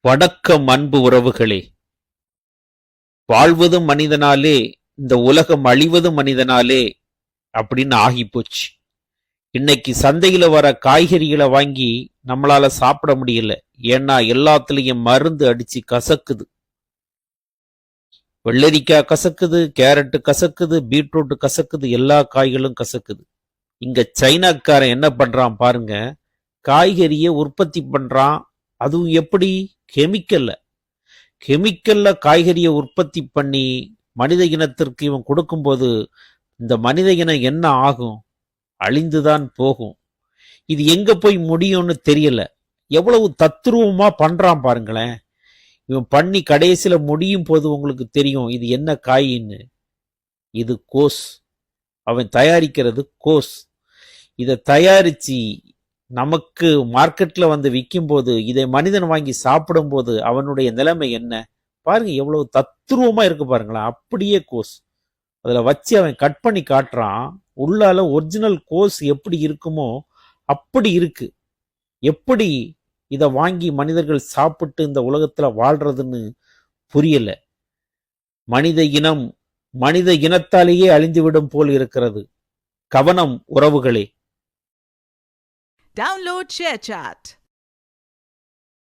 வணக்கம் அன்பு உறவுகளே. வாழ்வதும் மனிதனாலே, இந்த உலகம் அழிவதும் மனிதனாலே அப்படின்னு ஆகிப்போச்சு. இன்னைக்கு சந்தையில வர காய்கறிகளை வாங்கி நம்மளால சாப்பிட முடியல. ஏன்னா எல்லாத்துலயும் மருந்து அடிச்சு கசக்குது. வெள்ளரிக்காய் கசக்குது, கேரட் கசக்குது, பீட்ரூட் கசக்குது, எல்லா காய்களும் கசக்குது. இங்க சைனாக்காரன் என்ன பண்றான் பாருங்க, காய்கறியை உற்பத்தி பண்றான். அதுவும் எப்படி? கெமிக்கல்ல காய்கறியை உற்பத்தி பண்ணி மனித இனத்திற்கு இவன் கொடுக்கும்போது இந்த மனித இனம் என்ன ஆகும்? அழிந்துதான் போகும். இது எங்க போய் முடியும்னு தெரியல. எவ்வளவு தத்ரூபமா பண்றான் பாருங்களேன். இவன் பண்ணி கடைசியில முடியும் போது உங்களுக்கு தெரியும் இது என்ன காயின்னு. இது கோஸ். அவன் தயாரிக்கிறது கோஸ். இதை தயாரிச்சு நமக்கு மார்க்கெட்ல வந்து விற்கும் போது, இதை மனிதன் வாங்கி சாப்பிடும் போது அவனுடைய நிலைமை என்ன பாருங்க. எவ்வளவு தத்ரூபமா இருக்கு பாருங்களேன். அப்படியே கோஸ் அதுல வச்சு அவன் கட் பண்ணி காட்டுறான். உள்ளால ஒரிஜினல் கோஸ் எப்படி இருக்குமோ அப்படி இருக்கு. எப்படி இதை வாங்கி மனிதர்கள் சாப்பிட்டு இந்த உலகத்துல வாழ்றதுன்னு புரியல. மனித இனத்தாலேயே அழிந்துவிடும் போல் இருக்கிறது. கவனம் உறவுகளே. Download ShareChat.